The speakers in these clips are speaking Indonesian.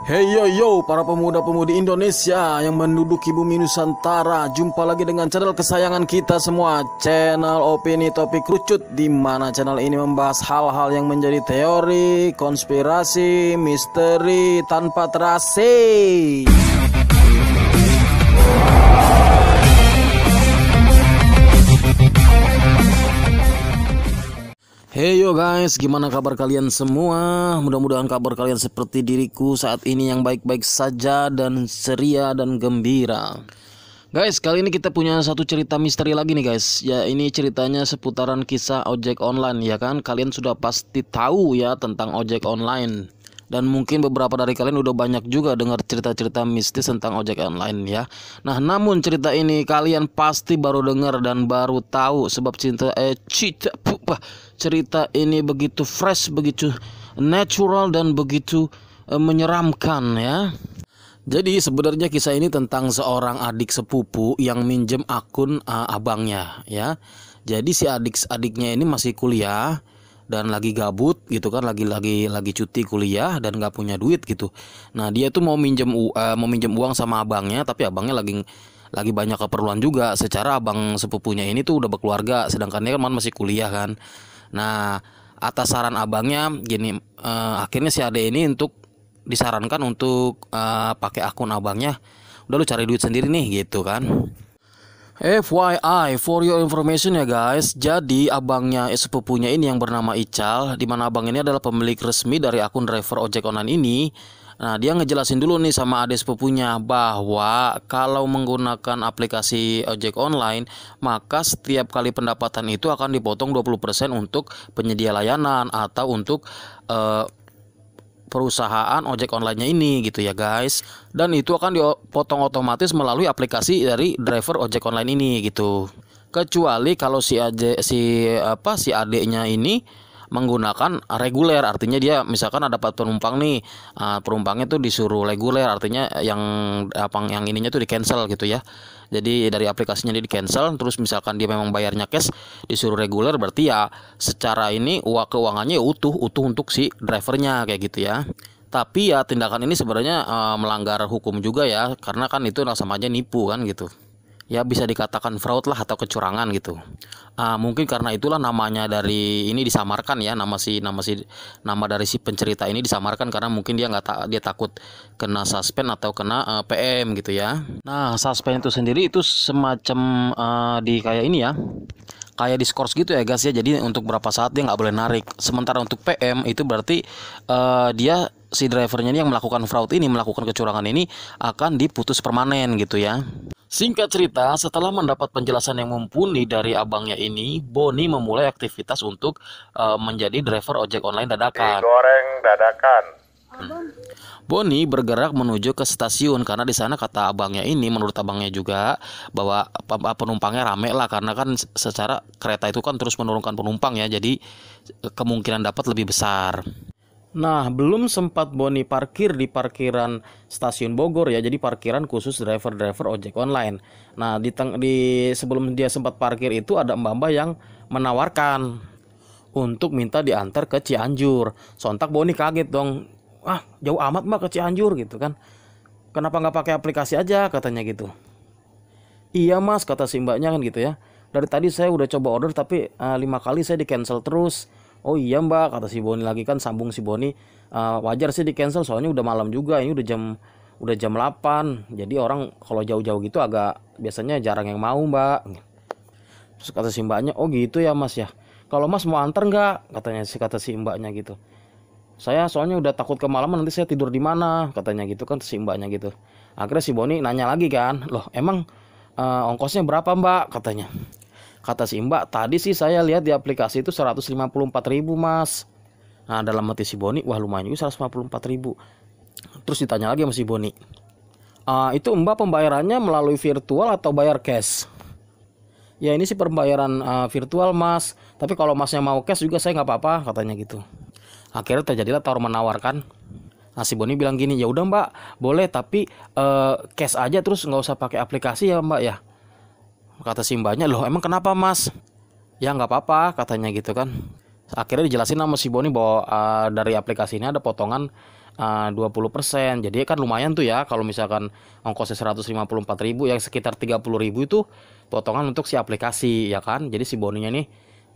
Hey yo yo para pemuda-pemudi Indonesia yang menduduki bumi Nusantara, jumpa lagi dengan channel kesayangan kita semua, channel Opini Topik Kerucut, di mana channel ini membahas hal-hal yang menjadi teori, konspirasi, misteri tanpa terasi. Hey yo guys, gimana kabar kalian semua? Mudah-mudahan kabar kalian seperti diriku saat ini yang baik-baik saja dan ceria dan gembira. Guys, kali ini kita punya satu cerita misteri lagi nih guys. Ya, ini ceritanya seputaran kisah ojek online, ya kan? Kalian sudah pasti tahu ya tentang ojek online. Dan mungkin beberapa dari kalian udah banyak juga dengar cerita-cerita mistis tentang ojek online ya. Nah, namun cerita ini kalian pasti baru dengar dan baru tahu sebab cerita ini begitu fresh, begitu natural dan begitu menyeramkan ya. Jadi sebenarnya kisah ini tentang seorang adik sepupu yang minjem akun abangnya ya. Jadi si adiknya ini masih kuliah dan lagi gabut gitu kan, lagi cuti kuliah dan nggak punya duit gitu. Nah, dia tuh mau minjem uang sama abangnya, tapi abangnya lagi banyak keperluan juga. Secara abang sepupunya ini tuh udah berkeluarga, sedangkan dia kan masih kuliah kan. Nah, atas saran abangnya gini, akhirnya si ade ini disarankan untuk pakai akun abangnya. Udah lu cari duit sendiri nih gitu kan. FYI, for your information ya guys, jadi abangnya sepupunya ini yang bernama Ical, di mana abang ini adalah pemilik resmi dari akun driver ojek online ini. Nah, dia ngejelasin dulu nih sama adik sepupunya bahwa kalau menggunakan aplikasi ojek online, maka setiap kali pendapatan itu akan dipotong 20% untuk penyedia layanan atau untuk perusahaan ojek online-nya ini gitu ya guys. Dan itu akan dipotong otomatis melalui aplikasi dari driver ojek online ini gitu. Kecuali kalau si adeknya ini menggunakan reguler, artinya dia misalkan ada dapat penumpang nih, penumpangnya tuh disuruh reguler, artinya yang ininya tuh di cancel gitu ya. Jadi dari aplikasinya dia di cancel, terus misalkan dia memang bayarnya cash disuruh reguler, berarti ya secara ini keuangannya ya utuh untuk si drivernya kayak gitu ya. Tapi ya tindakan ini sebenarnya melanggar hukum juga ya, karena kan itu sama aja nipu kan gitu. Ya bisa dikatakan fraud lah atau kecurangan gitu. Mungkin karena itulah namanya dari ini disamarkan ya, nama dari si pencerita ini disamarkan karena mungkin dia dia takut kena suspend atau kena PM gitu ya. Nah, suspend itu sendiri itu semacam di kayak ini ya, kayak diskors gitu ya guys ya. Jadi untuk berapa saat dia nggak boleh narik. Sementara untuk PM itu berarti si drivernya ini yang melakukan fraud ini, melakukan kecurangan ini akan diputus permanen gitu ya. Singkat cerita, setelah mendapat penjelasan yang mumpuni dari abangnya ini, Boni memulai aktivitas untuk menjadi driver ojek online dadakan. Digoreng dadakan. Boni bergerak menuju ke stasiun karena di sana kata abangnya ini, menurut abangnya juga bahwa penumpangnya rame lah, karena kan secara kereta itu kan terus menurunkan penumpang ya, jadi kemungkinan dapat lebih besar. Nah, belum sempat Boni parkir di parkiran stasiun Bogor ya, jadi parkiran khusus driver ojek online. Nah, sebelum dia sempat parkir itu ada mbak-mbak yang menawarkan untuk minta diantar ke Cianjur. Sontak Boni kaget dong. Jauh amat mbak ke Cianjur gitu kan. Kenapa nggak pakai aplikasi aja katanya gitu. Iya mas, kata si mbaknya kan gitu ya. Dari tadi saya udah coba order tapi 5 kali saya di cancel terus. Oh iya mbak, kata si Boni lagi kan, sambung si Boni. Wajar sih di cancel soalnya udah malam juga, ini udah jam 8. Jadi orang kalau jauh-jauh gitu agak biasanya jarang yang mau mbak. Terus kata si mbaknya, oh gitu ya mas ya. Kalau mas mau antar nggak? Kata si mbaknya gitu. Saya soalnya udah takut kemalaman, nanti saya tidur di mana? Katanya gitu kan si mbaknya gitu. Akhirnya si Boni nanya lagi kan, loh emang ongkosnya berapa mbak? Katanya. Kata si mbak, tadi sih saya lihat di aplikasi itu 154.000 mas. Nah, dalam hati si Boni, wah lumayan juga 154.000. Terus ditanya lagi sama si Boni, itu mbak pembayarannya melalui virtual atau bayar cash? Ya ini sih pembayaran virtual mas, tapi kalau masnya mau cash juga saya nggak apa-apa, katanya gitu. Akhirnya terjadilah tawar menawar kan. Nah, si Boni bilang gini, ya udah mbak boleh, tapi cash aja, terus nggak usah pakai aplikasi ya mbak ya. Kata si mbaknya, loh emang kenapa mas? Ya nggak apa-apa, katanya gitu kan. Akhirnya dijelasin sama si Boni bahwa dari aplikasi ini ada potongan 20%. Jadi kan lumayan tuh ya, kalau misalkan ongkosnya 154.000 ya sekitar 30.000 itu potongan untuk si aplikasi ya kan. Jadi si Boninya nih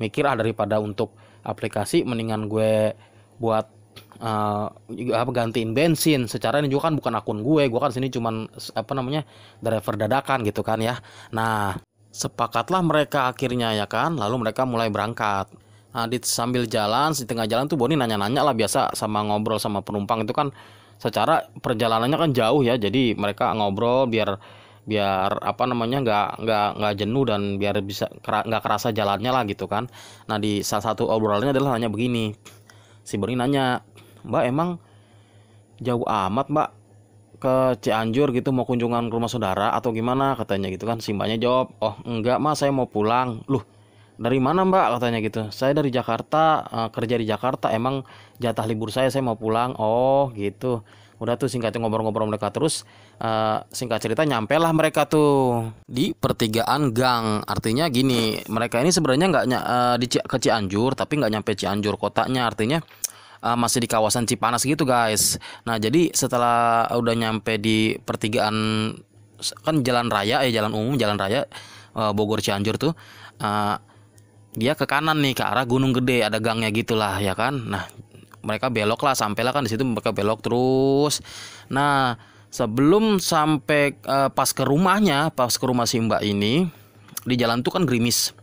mikir daripada untuk aplikasi mendingan gue buat gantiin bensin. Secara ini juga kan bukan akun gue kan sini cuman driver dadakan gitu kan ya. Nah, sepakatlah mereka akhirnya ya kan, lalu mereka mulai berangkat. Nah, sambil jalan, di tengah jalan tuh Boni nanya-nanya lah biasa sama ngobrol sama penumpang itu kan, secara perjalanannya kan jauh ya, jadi mereka ngobrol biar biar nggak jenuh dan biar bisa nggak kerasa jalannya lah gitu kan. Nah, di salah satu obrolannya adalah nanya begini, si Boni nanya, Mbak emang jauh amat Mbak ke Cianjur gitu mau kunjungan ke rumah saudara atau gimana katanya gitu kan. Si Mbaknya jawab, oh enggak Mas, saya mau pulang. Loh, dari mana Mbak katanya gitu. Saya dari Jakarta, kerja di Jakarta, emang jatah libur saya mau pulang. Oh gitu. Udah tuh singkatnya ngobrol-ngobrol mereka terus, singkat cerita nyampe lah mereka tuh di pertigaan gang. Artinya gini, mereka ini sebenarnya nggak ke Cianjur tapi nggak nyampe Cianjur kotanya, artinya masih di kawasan Cipanas gitu guys. Nah jadi setelah udah nyampe di pertigaan kan jalan raya jalan umum jalan raya Bogor Cianjur tuh, dia ke kanan nih ke arah Gunung Gede, ada gangnya gitulah ya kan. Nah mereka belok lah, sampailah kan di situ mereka belok terus. Nah sebelum sampai pas ke rumah si Mbak ini, di jalan tuh kan gerimis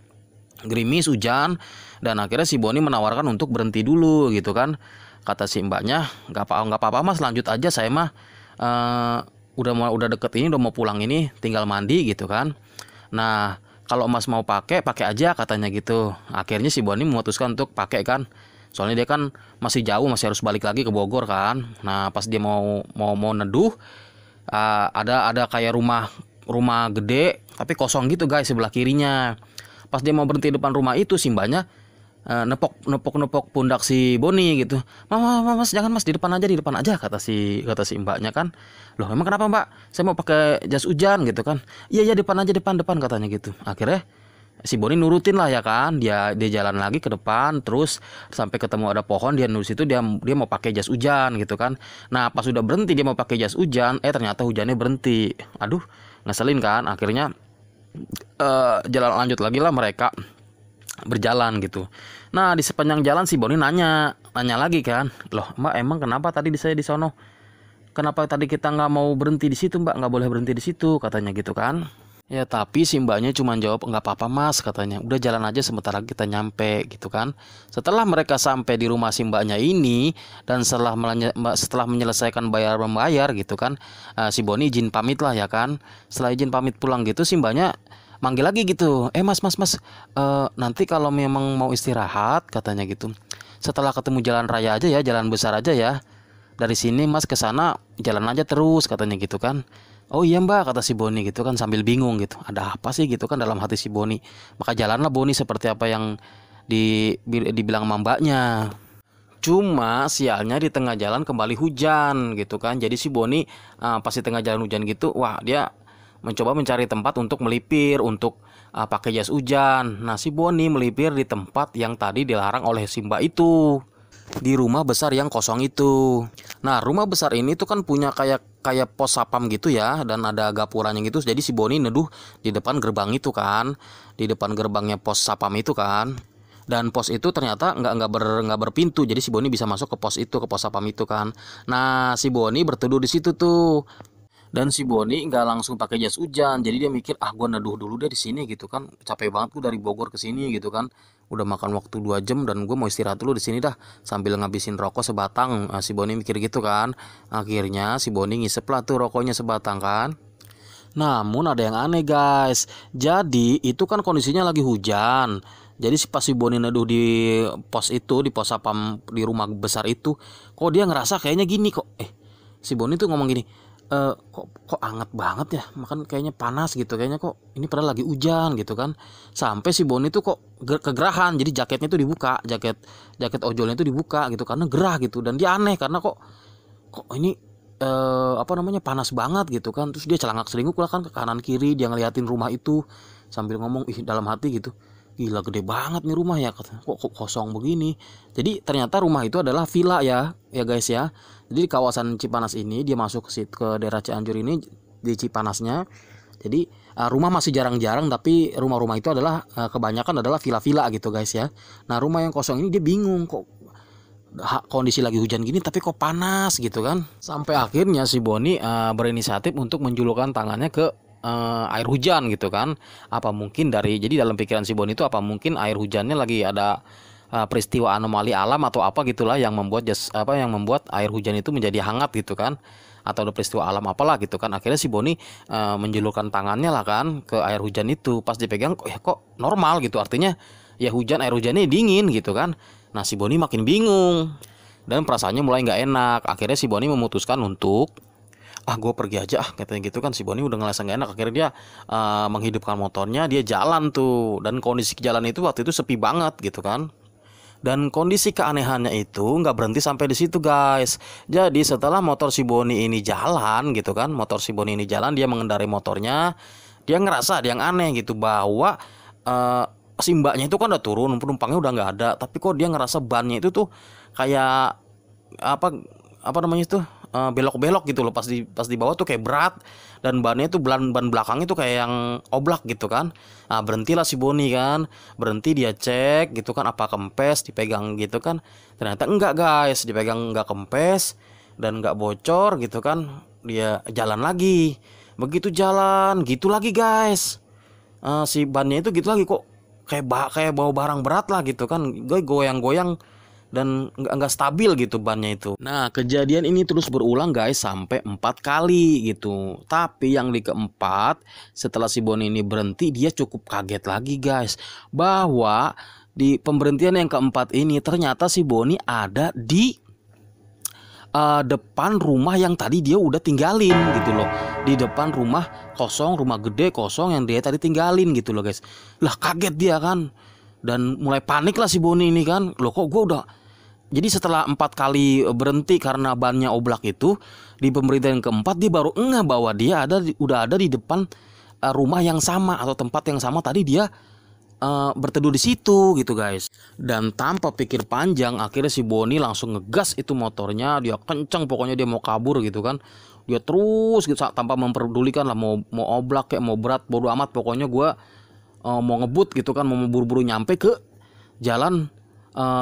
hujan, dan akhirnya si Boni menawarkan untuk berhenti dulu gitu kan. Kata si Mbaknya, nggak apa-apa Mas, lanjut aja, saya mah udah deket ini, udah mau pulang ini, tinggal mandi gitu kan. Nah kalau Mas mau pakai aja katanya gitu. Akhirnya si Boni memutuskan untuk pakai kan, soalnya dia kan masih jauh, masih harus balik lagi ke Bogor kan. Nah pas dia mau neduh, ada kayak rumah gede tapi kosong gitu guys sebelah kirinya. Pas dia mau berhenti depan rumah itu, si Mbaknya nepok pundak si Boni gitu. Mas jangan Mas, di depan aja kata si Mbaknya kan. Loh emang kenapa Mbak? Saya mau pakai jas hujan gitu kan. Iya depan aja, depan katanya gitu. Akhirnya si Boni nurutin lah ya kan. Dia jalan lagi ke depan, terus sampai ketemu ada pohon, dia nurut situ, dia mau pakai jas hujan gitu kan. Nah pas sudah berhenti dia mau pakai jas hujan, ternyata hujannya berhenti. Aduh ngeselin kan. Akhirnya jalan lanjut lagi lah mereka berjalan gitu. Nah di sepanjang jalan si Boni nanya lagi kan, loh Mbak emang kenapa tadi saya di sono, kenapa tadi kita nggak mau berhenti di situ Mbak, nggak boleh berhenti di situ katanya gitu kan. Ya tapi si Mbaknya cuma jawab, nggak apa-apa Mas katanya, udah jalan aja sebentar lagi kita nyampe gitu kan. Setelah mereka sampai di rumah si Mbaknya ini, dan setelah menyelesaikan membayar gitu kan, si Boni izin pamit lah ya kan. Setelah izin pamit pulang gitu, si Mbaknya manggil lagi gitu, Mas, nanti kalau memang mau istirahat katanya gitu, setelah ketemu jalan raya aja ya, jalan besar aja ya, dari sini Mas ke sana jalan aja terus katanya gitu kan. Oh iya Mbak kata si Boni gitu kan, sambil bingung gitu, ada apa sih gitu kan dalam hati si Boni. Maka jalanlah Boni seperti apa yang dibilang sama Mbaknya. Cuma sialnya di tengah jalan kembali hujan gitu kan. Jadi si Boni pas di tengah jalan hujan gitu, wah dia mencoba mencari tempat untuk melipir, untuk pakai jas hujan. Nah si Boni melipir di tempat yang tadi dilarang oleh si Mbak itu, di rumah besar yang kosong itu. Nah rumah besar ini tuh kan punya kayak pos sapam gitu ya, dan ada gapurannya gitu. Jadi si Boni neduh di depan gerbang itu kan, di depan gerbangnya pos sapam itu kan. Dan pos itu ternyata nggak berpintu, jadi si Boni bisa masuk ke pos itu, ke pos sapam itu kan. Nah si Boni berteduh di situ tuh. Dan si Boni nggak langsung pakai jas hujan, jadi dia mikir gue neduh dulu deh di sini gitu kan, capek banget gue dari Bogor ke sini gitu kan, udah makan waktu 2 jam dan gue mau istirahat dulu di sini dah sambil ngabisin rokok sebatang. Si Boni mikir gitu kan. Akhirnya si Boni ngisep lah tuh rokoknya sebatang kan. Namun ada yang aneh guys, jadi itu kan kondisinya lagi hujan. Jadi pas si Boni neduh di pos itu, di pos sapam di rumah besar itu, kok dia ngerasa kayaknya gini kok, si Boni tuh ngomong gini, kok anget banget ya, makan kayaknya panas gitu, kayaknya kok ini padahal lagi hujan gitu kan. Sampai si Boni tuh kok kegerahan, jadi jaketnya tuh dibuka, jaket ojolnya tuh dibuka gitu karena gerah gitu. Dan dia aneh karena kok ini panas banget gitu kan. Terus dia celangak selingkuh lah kan ke kanan kiri, dia ngeliatin rumah itu sambil ngomong dalam hati gitu, gila gede banget nih rumah ya, kok kosong begini. Jadi ternyata rumah itu adalah villa ya guys ya. Jadi di kawasan Cipanas ini dia masuk ke daerah Cianjur ini di Cipanasnya. Jadi rumah masih jarang-jarang, tapi rumah-rumah itu adalah kebanyakan adalah villa-villa gitu guys ya. Nah rumah yang kosong ini dia bingung, kok kondisi lagi hujan gini tapi kok panas gitu kan. Sampai akhirnya si Boni berinisiatif untuk menjulurkan tangannya ke air hujan gitu kan. Apa mungkin jadi dalam pikiran si Boni itu apa mungkin air hujannya lagi ada peristiwa anomali alam atau apa gitulah yang membuat air hujan itu menjadi hangat gitu kan, atau ada peristiwa alam apalah gitu kan. Akhirnya si Boni menjulurkan tangannya lah kan ke air hujan itu. Pas dipegang kok normal gitu, artinya ya air hujannya dingin gitu kan. Nah si Boni makin bingung dan perasaannya mulai nggak enak. Akhirnya si Boni memutuskan untuk gue pergi aja katanya gitu kan. Si Boni udah ngerasa nggak enak. Akhirnya dia menghidupkan motornya, dia jalan tuh. Dan kondisi jalan itu waktu itu sepi banget gitu kan. Dan kondisi keanehannya itu nggak berhenti sampai di situ guys. Jadi setelah motor si Boni ini jalan gitu kan, dia mengendarai motornya, dia ngerasa ada yang aneh gitu, bahwa si mbaknya itu kan udah turun, penumpangnya udah nggak ada, tapi kok dia ngerasa bannya itu tuh kayak apa namanya itu belok-belok gitu loh. Pas di bawah tuh kayak berat, dan bannya itu ban belakangnya tuh kayak yang oblak gitu kan. Nah berhentilah si Boni kan, berhenti dia cek gitu kan, apa kempes, dipegang gitu kan. Ternyata enggak guys, dipegang enggak kempes dan enggak bocor gitu kan. Dia jalan lagi, begitu jalan gitu lagi guys, si bannya itu gitu lagi, kok kayak bawa barang berat lah gitu kan, goyang-goyang dan nggak stabil gitu bannya itu. Nah kejadian ini terus berulang guys sampai 4 kali gitu. Tapi yang di keempat, setelah si Boni ini berhenti, dia cukup kaget lagi guys, bahwa di pemberhentian yang keempat ini ternyata si Boni ada di depan rumah yang tadi dia udah tinggalin gitu loh. Di depan rumah kosong, rumah gede kosong yang dia tadi tinggalin gitu loh guys. Lah kaget dia kan, dan mulai panik lah si Boni ini kan. Loh kok gue udah. Jadi setelah 4 kali berhenti karena bannya oblak itu, di pemberhentian keempat dia baru ngeh bahwa dia udah ada di depan rumah yang sama atau tempat yang sama tadi dia berteduh di situ gitu guys. Dan tanpa pikir panjang, akhirnya si Boni langsung ngegas itu motornya, dia kenceng, pokoknya dia mau kabur gitu kan. Dia terus gitu tanpa memperdulikan lah mau oblak kayak mau berat, bodo amat, pokoknya gue mau ngebut gitu kan, mau buru-buru nyampe ke jalan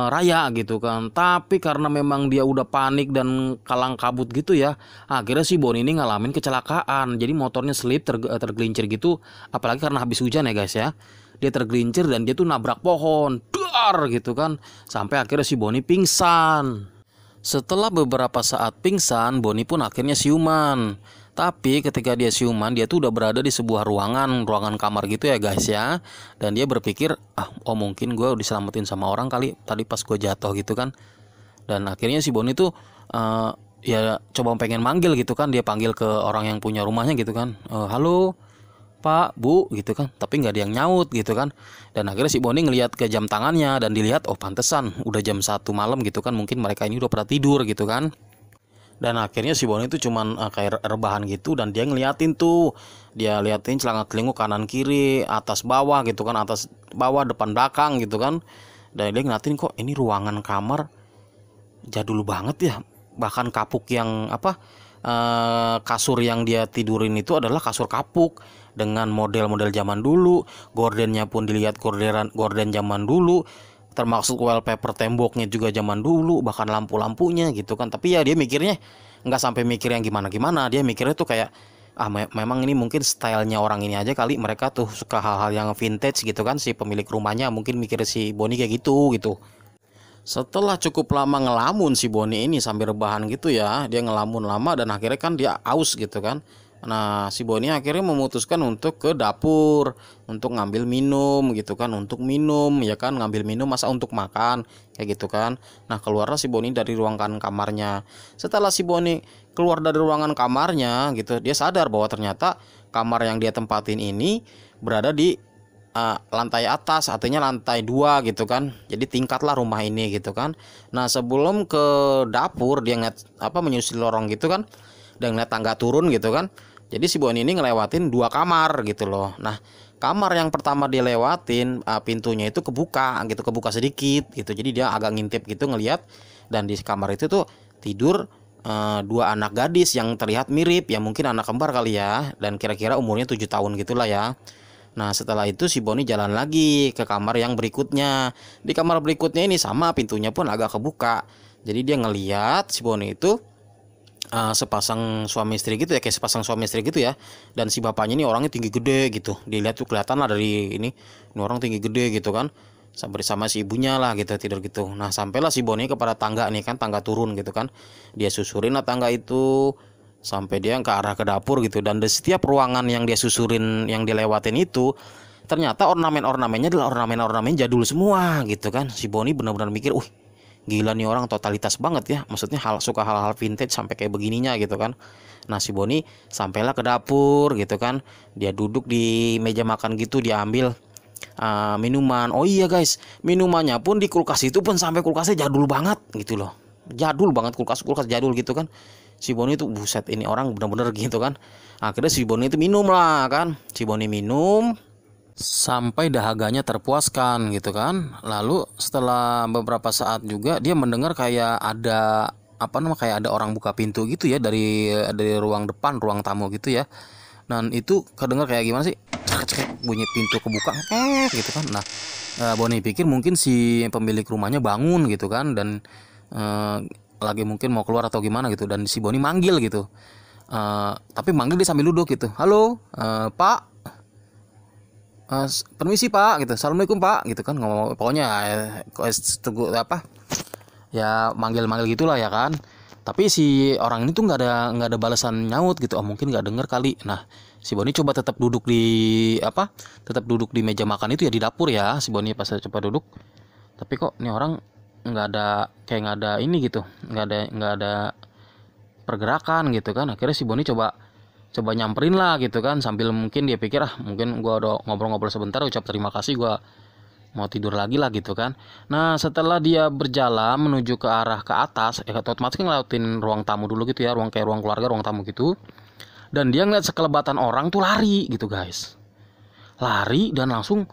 raya gitu kan. Tapi karena memang dia udah panik dan kalang kabut gitu ya, akhirnya si Boni ini ngalamin kecelakaan. Jadi motornya slip, tergelincir gitu, apalagi karena habis hujan ya guys ya. Dia tergelincir dan dia tuh nabrak pohon, dar gitu kan, sampai akhirnya si Boni pingsan. Setelah beberapa saat pingsan, Boni pun akhirnya siuman. Tapi ketika dia siuman, dia tuh udah berada di sebuah ruangan kamar gitu ya guys ya. Dan dia berpikir, mungkin gue diselamatin sama orang kali tadi pas gue jatuh gitu kan. Dan akhirnya si Boni tuh ya coba pengen manggil gitu kan. Dia panggil ke orang yang punya rumahnya gitu kan, halo Pak, Bu gitu kan, tapi nggak ada yang nyaut gitu kan. Dan akhirnya si Boni ngelihat ke jam tangannya dan dilihat, pantesan udah jam 1 malam gitu kan, mungkin mereka ini udah pada tidur gitu kan. Dan akhirnya si Boni itu cuman kayak rebahan gitu, dan dia ngeliatin tuh, dia liatin celana telinguk kanan kiri, atas bawah gitu kan, atas bawah depan belakang gitu kan. Dan dia ngeliatin, kok ini ruangan kamar jadul banget ya, bahkan kapuk yang kasur yang dia tidurin itu adalah kasur kapuk dengan model-model zaman dulu. Gordennya pun dilihat gorden zaman dulu, termasuk wallpaper temboknya juga zaman dulu, bahkan lampu-lampunya gitu kan. Tapi ya dia mikirnya nggak sampai mikir yang gimana-gimana, dia mikirnya tuh kayak memang ini mungkin stylenya orang ini aja kali, mereka tuh suka hal-hal yang vintage gitu kan. Si pemilik rumahnya mungkin mikir si Boni kayak gitu. Setelah cukup lama ngelamun si Boni ini sambil rebahan gitu ya, dia ngelamun lama dan akhirnya kan dia aus gitu kan. Nah si Boni akhirnya memutuskan untuk ke dapur untuk ngambil minum gitu kan, untuk minum ya kan, ngambil minum masa untuk makan kayak gitu kan. Nah keluarlah si Boni dari ruangan kamarnya. Setelah si Boni keluar dari ruangan kamarnya gitu, dia sadar bahwa ternyata kamar yang dia tempatin ini berada di lantai atas, artinya lantai 2 gitu kan. Jadi tingkat lah rumah ini gitu kan. Nah sebelum ke dapur dia ngeliat menyusuri lorong gitu kan, dan ngeliat tangga turun gitu kan. Jadi si Boni ini ngelewatin 2 kamar gitu loh. Nah kamar yang pertama dia lewatin, pintunya itu kebuka gitu, kebuka sedikit gitu. Jadi dia agak ngintip gitu ngelihat, dan di kamar itu tuh tidur dua anak gadis yang terlihat mirip, ya mungkin anak kembar kali ya, dan kira-kira umurnya 7 tahun gitulah ya. Nah setelah itu si Boni jalan lagi ke kamar yang berikutnya. Di kamar berikutnya ini sama, pintunya pun agak kebuka. Jadi dia ngeliat si Boni itu sepasang suami istri gitu ya, kayak sepasang suami istri gitu ya. Dan si bapaknya ini orangnya tinggi gede gitu. Dilihat tuh kelihatan lah dari ini orang tinggi gede gitu kan. Bersama si ibunya lah gitu, tidur gitu. Nah sampailah si Boni kepada tangga nih kan, tangga turun gitu kan. Dia susurin lah tangga itu sampai dia ke arah ke dapur gitu. Dan di setiap ruangan yang dia susurin, yang dia lewatin itu, ternyata ornamen-ornamennya adalah ornamen-ornamen jadul semua gitu kan. Si Boni benar-benar mikir, gila nih orang, totalitas banget ya. Maksudnya suka hal-hal vintage sampai kayak begininya gitu kan. Nah si Boni sampailah ke dapur gitu kan. Dia duduk di meja makan gitu, dia ambil minuman. Oh iya guys, minumannya pun di kulkas itu pun sampai kulkasnya jadul banget gitu loh. Jadul banget, kulkas jadul gitu kan. Si Boni itu buset, ini orang bener-bener gitu kan. Akhirnya si Boni itu minum lah kan. Si Boni minum sampai dahaganya terpuaskan gitu kan. Lalu setelah beberapa saat juga dia mendengar kayak ada kayak ada orang buka pintu gitu ya, dari ruang depan, ruang tamu gitu ya. Dan itu kedengar kayak gimana sih, bunyi pintu kebuka gitu kan. Nah Boni pikir mungkin si pemilik rumahnya bangun gitu kan, dan lagi mungkin mau keluar atau gimana gitu. Dan si Boni manggil gitu, tapi manggil dia sambil duduk gitu. Halo Pak, permisi Pak gitu, assalamualaikum Pak gitu kan, ngomong pokoknya tunggu ya, manggil gitulah ya kan. Tapi si orang ini tuh nggak ada balasan nyaut gitu. Mungkin nggak denger kali. Nah si Boni coba tetap duduk di meja makan itu ya, di dapur ya. Si Boni pas coba duduk, tapi kok ini orang nggak ada ini gitu, nggak ada pergerakan gitu kan. Akhirnya si Boni coba nyamperin lah gitu kan, sambil mungkin dia pikir mungkin gua udah ngobrol-ngobrol sebentar, ucap terima kasih, gua mau tidur lagi lah gitu kan. Nah setelah dia berjalan menuju ke arah ke atas, otomatis kan ngelewatin ruang tamu dulu gitu ya, ruang keluarga, ruang tamu gitu. Dan dia ngeliat sekelebatan orang tuh lari gitu guys, lari dan langsung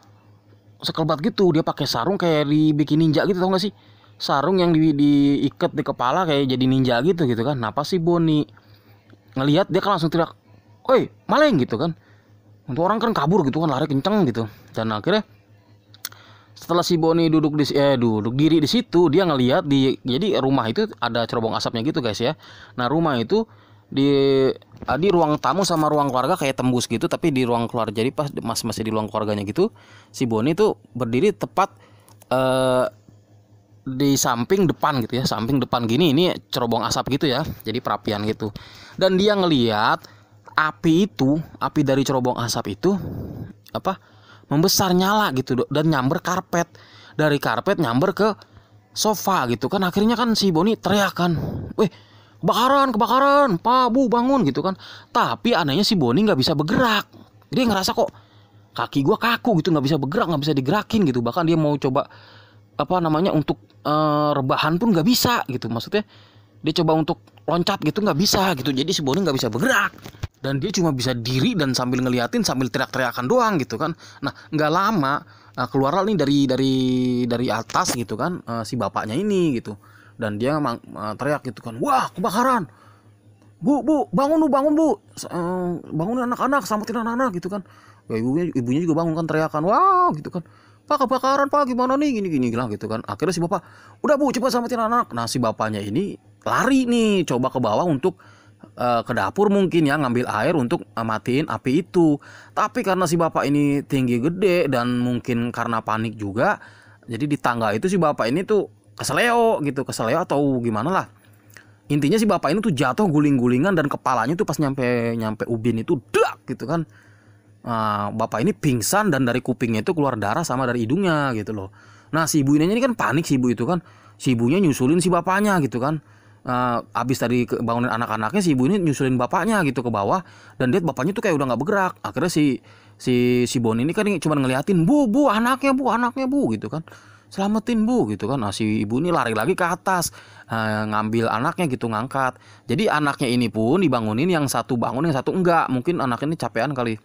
sekelebat gitu. Dia pakai sarung kayak dibikin ninja gitu, tau gak sih, sarung yang diikat di kepala kayak jadi ninja gitu kan. Nah pas si Boni ngelihat, dia kan langsung teriak, "Oi, maling!" gitu kan. Untuk orang kan kabur gitu kan, lari kenceng gitu. Dan akhirnya setelah si Boni duduk diri di situ, dia ngelihat jadi rumah itu ada cerobong asapnya gitu guys ya. Nah rumah itu di ruang tamu sama ruang keluarga kayak tembus gitu, tapi di ruang keluarga, jadi pas masih di ruang keluarganya gitu, si Boni tuh berdiri tepat di samping depan gitu ya, samping depan gini, ini cerobong asap gitu ya, jadi perapian gitu. Dan dia ngelihat api dari cerobong asap itu membesar, nyala gitu, dan nyamber karpet, dari karpet nyamber ke sofa gitu kan. Akhirnya kan si Boni teriak kan, "Weh, kebakaran Pak, Bu, bangun!" gitu kan. Tapi anehnya si Boni nggak bisa bergerak. Dia ngerasa kok kaki gua kaku gitu, nggak bisa bergerak, nggak bisa digerakin gitu. Bahkan dia mau coba untuk rebahan pun nggak bisa gitu. Maksudnya dia coba untuk loncat gitu, nggak bisa gitu. Jadi si Boni nggak bisa bergerak, dan dia cuma bisa diri dan sambil ngeliatin, sambil teriak-teriakan doang gitu kan. Nah nggak lama keluarlah nih dari atas gitu kan, si bapaknya ini gitu. Dan dia teriak gitu kan, "Wah, kebakaran! Bu, bangun Bu, bangun anak-anak, selamatin anak-anak," gitu kan. Ya, ibunya juga bangun kan, teriakan, "Wah," gitu kan, "Pak, kebakaran Pak, gimana nih, gini lah," gitu kan. Akhirnya si bapak, "Udah Bu, cepat selamatin anak." Nah si bapaknya ini lari nih, coba ke bawah untuk ke dapur mungkin ya, ngambil air untuk matiin api itu. Tapi karena si bapak ini tinggi gede dan mungkin karena panik juga, jadi di tangga itu si bapak ini tuh keseleo atau gimana lah. Intinya si bapak ini tuh jatuh guling-gulingan, dan kepalanya tuh pas nyampe ubin itu dak gitu kan. Bapak ini pingsan, dan dari kupingnya itu keluar darah sama dari hidungnya gitu loh. Nah si ibu ini kan panik, si ibu itu kan, si ibunya nyusulin si bapaknya gitu kan. Abis tadi bangunin anak-anaknya, si ibu ini nyusulin bapaknya gitu ke bawah, dan lihat bapaknya tuh kayak udah nggak bergerak. Akhirnya si Boni ini kan cuma ngeliatin, bu anaknya bu gitu kan, "Selamatin Bu," gitu kan. Nah si ibu ini lari lagi ke atas, ngambil anaknya gitu, ngangkat. Jadi anaknya ini pun dibangunin, yang satu bangun, yang satu enggak. Mungkin anaknya ini capean kali.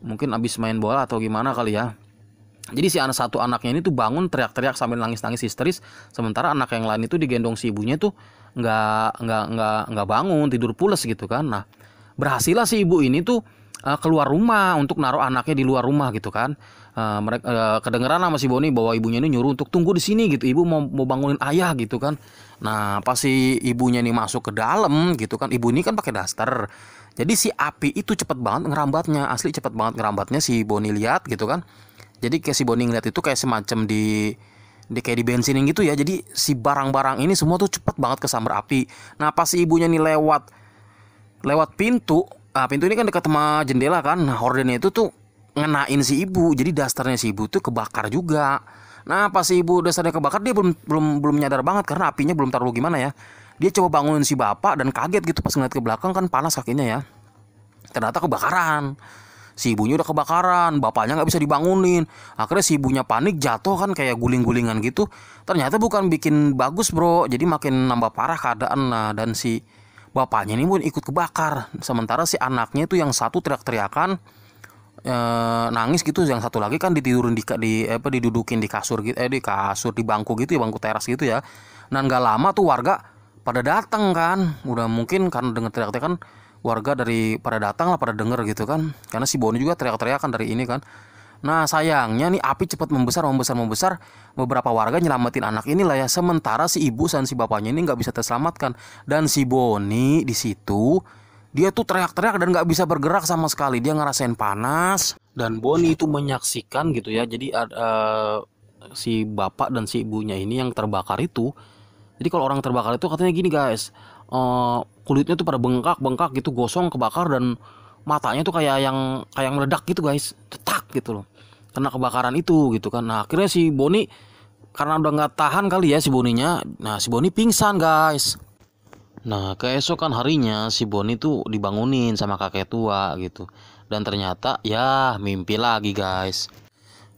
mungkin habis main bola atau gimana kali ya. Jadi si anak satu anaknya ini tuh bangun teriak-teriak sambil nangis-nangis histeris, sementara anak yang lain itu digendong si ibunya tuh nggak bangun, tidur pules gitu kan. Nah, berhasillah si ibu ini tuh keluar rumah untuk naruh anaknya di luar rumah gitu kan. Mereka kedengeran sama si Boni bahwa ibunya ini nyuruh untuk tunggu di sini gitu. Ibu mau bangunin ayah gitu kan. Nah, pas si ibunya ini masuk ke dalam gitu kan. Ibu ini kan pakai daster. Jadi si api itu cepet banget ngerambatnya, asli cepet banget ngerambatnya si Boni lihat gitu kan. Jadi kayak si Boni ngeliat itu kayak semacam di kayak di bensinin gitu ya. Jadi si barang-barang ini semua tuh cepet banget kesambar api. Nah, pas si ibunya nih lewat pintu. Pintu ini kan dekat sama jendela kan. Nah, hordennya itu tuh ngenain si ibu. Jadi dasternya si ibu tuh kebakar juga. Nah, pas si ibu dasternya kebakar, dia belum nyadar banget karena apinya belum terlalu gimana ya. Dia coba bangunin si bapak dan kaget gitu pas ngeliat ke belakang kan panas kakinya ya. Ternyata kebakaran. Si ibunya udah kebakaran, bapaknya nggak bisa dibangunin. Akhirnya si ibunya panik, jatuh kan kayak guling-gulingan gitu. Ternyata bukan bikin bagus bro, jadi makin nambah parah keadaan. Nah, dan si bapaknya ini pun ikut kebakar. Sementara si anaknya itu yang satu teriak-teriakan, nangis gitu. Yang satu lagi kan ditidurin didudukin di kasur gitu, di bangku gitu ya, bangku teras gitu ya. Dan nggak lama tuh warga pada datang kan. Udah mungkin karena dengar teriak-teriakan, warga pada datang lah, pada denger gitu kan. Karena si Boni juga teriak-teriakan dari ini kan. Nah, sayangnya nih api cepat membesar. Beberapa warga nyelamatin anak inilah ya. Sementara si ibu dan si bapaknya ini nggak bisa terselamatkan. Dan si Boni di situ dia tuh teriak-teriak dan nggak bisa bergerak sama sekali. Dia ngerasain panas. Dan Boni itu menyaksikan gitu ya. Jadi si bapak dan si ibunya ini yang terbakar itu. Jadi kalau orang terbakar itu katanya gini guys, kulitnya tuh pada bengkak gitu, gosong, kebakar, dan matanya tuh kayak yang meledak gitu guys, cetak gitu loh, kena kebakaran itu gitu kan. Nah, akhirnya si Boni karena udah nggak tahan kali ya si Boninya, nah si Boni pingsan guys. Nah, keesokan harinya si Boni tuh dibangunin sama kakek tua gitu, dan ternyata ya mimpi lagi guys.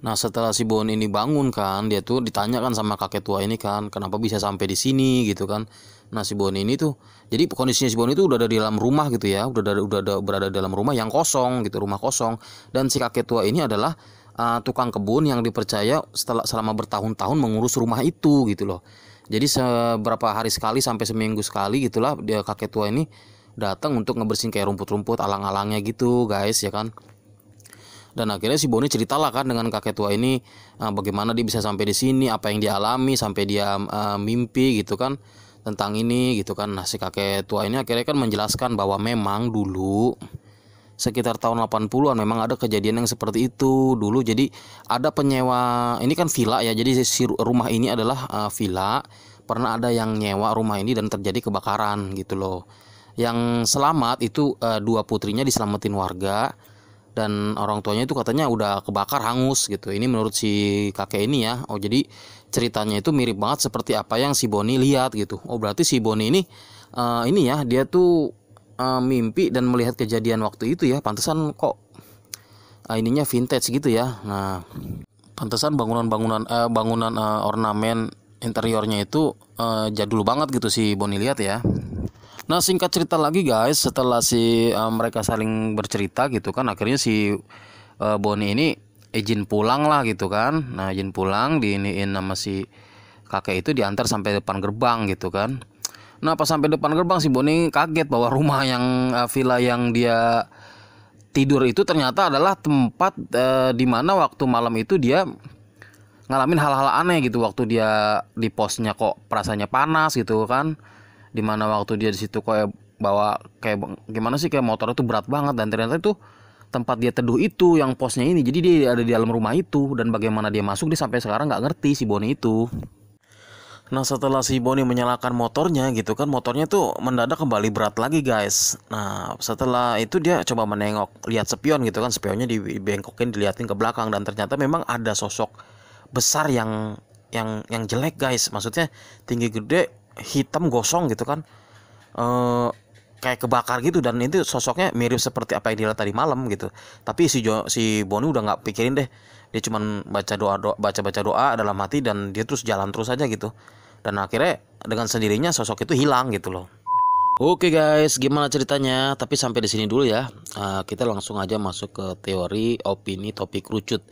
Nah, setelah si Boni ini bangun kan, dia tuh ditanyakan sama kakek tua ini kan, kenapa bisa sampai di sini gitu kan. Nah, si Boni ini tuh, jadi kondisinya si Boni itu udah ada di dalam rumah gitu ya, udah berada di dalam rumah yang kosong gitu, rumah kosong. Dan si kakek tua ini adalah tukang kebun yang dipercaya selama bertahun-tahun mengurus rumah itu gitu loh. Jadi seberapa hari sekali sampai seminggu sekali gitulah dia kakek tua ini datang untuk ngebersihin kayak rumput-rumput alang-alangnya gitu guys ya kan. Dan akhirnya si Boni ceritalah kan dengan kakek tua ini bagaimana dia bisa sampai di sini, apa yang dia alami sampai dia mimpi gitu kan tentang ini gitu kan. Nah, si kakek tua ini akhirnya kan menjelaskan bahwa memang dulu sekitar tahun 80-an memang ada kejadian yang seperti itu dulu. Jadi ada penyewa, ini kan villa ya, jadi si rumah ini adalah villa. Pernah ada yang nyewa rumah ini dan terjadi kebakaran gitu loh. Yang selamat itu dua putrinya diselamatin warga. Dan orang tuanya itu katanya udah kebakar hangus gitu. Ini menurut si kakek ini ya. Oh, jadi ceritanya itu mirip banget seperti apa yang si Boni lihat gitu. Oh, berarti si Boni ini ya, dia tuh mimpi dan melihat kejadian waktu itu ya. Pantesan kok ininya vintage gitu ya. Nah, pantesan bangunan ornamen interiornya itu jadul banget gitu si Boni lihat ya. Nah, singkat cerita lagi guys, setelah mereka saling bercerita gitu kan, akhirnya si Boni ini izin pulang lah gitu kan. Nah, izin pulang, diiniin sama si kakek itu, diantar sampai depan gerbang gitu kan. Nah, pas sampai depan gerbang si Boni kaget bahwa rumah yang villa yang dia tidur itu ternyata adalah tempat di mana waktu malam itu dia ngalamin hal-hal aneh gitu. Waktu dia di posnya kok perasaannya panas gitu kan. Dimana waktu dia di situ kayak bawa kayak gimana sih, kayak motor itu berat banget, dan ternyata itu tempat dia teduh itu yang posnya ini. Jadi dia ada di dalam rumah itu, dan bagaimana dia masuk dia sampai sekarang nggak ngerti si Boni itu. Nah, setelah si Boni menyalakan motornya gitu kan, motornya tuh mendadak kembali berat lagi guys. Nah, setelah itu dia coba menengok, lihat spion gitu kan, spionnya dibengkokin, diliatin ke belakang, dan ternyata memang ada sosok besar yang jelek guys. Maksudnya tinggi gede, hitam, gosong gitu kan, kayak kebakar gitu. Dan itu sosoknya mirip seperti apa yang dilihat tadi malam gitu. Tapi si Boni udah nggak pikirin deh, dia cuman baca doa dalam hati, dan dia terus jalan terus aja gitu. Dan akhirnya dengan sendirinya sosok itu hilang gitu loh. Oke guys, gimana ceritanya? Tapi sampai di sini dulu ya. Kita langsung aja masuk ke teori, opini, topik rucut.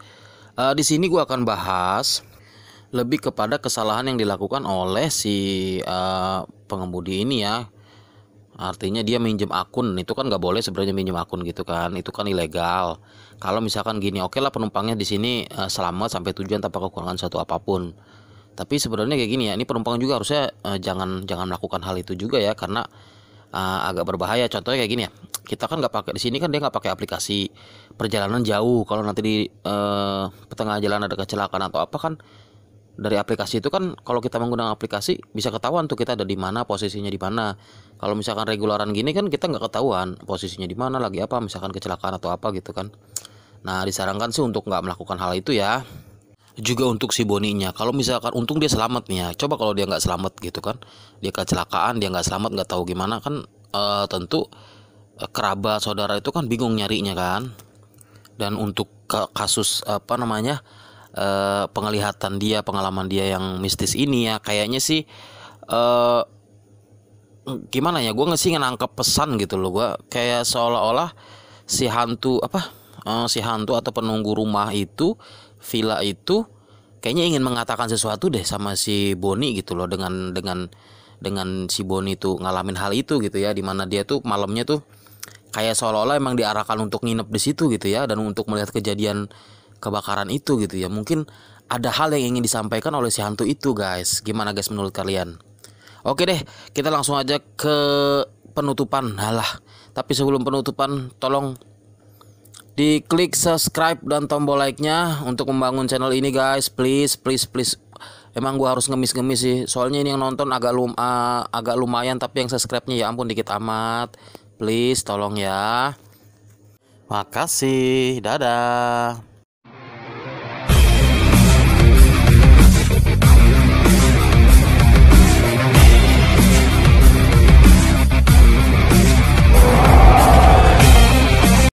Di sini gua akan bahas lebih kepada kesalahan yang dilakukan oleh si pengemudi ini ya. Artinya dia minjem akun, itu kan nggak boleh sebenarnya minjem akun gitu kan, itu kan ilegal. Kalau misalkan gini, oke lah penumpangnya di sini selamat sampai tujuan tanpa kekurangan satu apapun. Tapi sebenarnya kayak gini ya, ini penumpang juga harusnya jangan jangan melakukan hal itu juga ya, karena agak berbahaya. Contohnya kayak gini ya, kita kan nggak pakai di sini kan dia nggak pakai aplikasi perjalanan jauh. Kalau nanti di tengah jalan ada kecelakaan atau apa kan dari aplikasi itu kan, kalau kita menggunakan aplikasi bisa ketahuan tuh kita ada di mana, posisinya di mana. Kalau misalkan regularan gini kan kita nggak ketahuan posisinya di mana, lagi apa, misalkan kecelakaan atau apa gitu kan. Nah disarankan sih untuk nggak melakukan hal itu ya. Juga untuk si Boninya, kalau misalkan untung dia selamat nih ya, coba kalau dia nggak selamat gitu kan, dia kecelakaan, dia nggak selamat, nggak tahu gimana kan, tentu kerabat saudara itu kan bingung nyarinya kan. Dan untuk kasus apa namanya, penglihatan dia, pengalaman dia yang mistis ini ya, kayaknya sih eh, gimana ya, gue nggak sih nangkep pesan gitu loh. Gue kayak seolah-olah si hantu apa, si hantu atau penunggu rumah itu, villa itu kayaknya ingin mengatakan sesuatu deh sama si Boni gitu loh, dengan si Boni tuh ngalamin hal itu gitu ya, dimana dia tuh malamnya tuh kayak seolah-olah emang diarahkan untuk nginep di situ gitu ya, dan untuk melihat kejadian kebakaran itu gitu ya. Mungkin ada hal yang ingin disampaikan oleh si hantu itu guys. Gimana guys menurut kalian? Oke deh, kita langsung aja ke penutupan. Halah, tapi sebelum penutupan tolong diklik subscribe dan tombol like-nya untuk membangun channel ini guys. Please, please, please. Emang gua harus ngemis-ngemis sih, soalnya ini yang nonton agak lumayan, tapi yang subscribe-nya ya ampun dikit amat. Please tolong ya. Makasih. Dadah.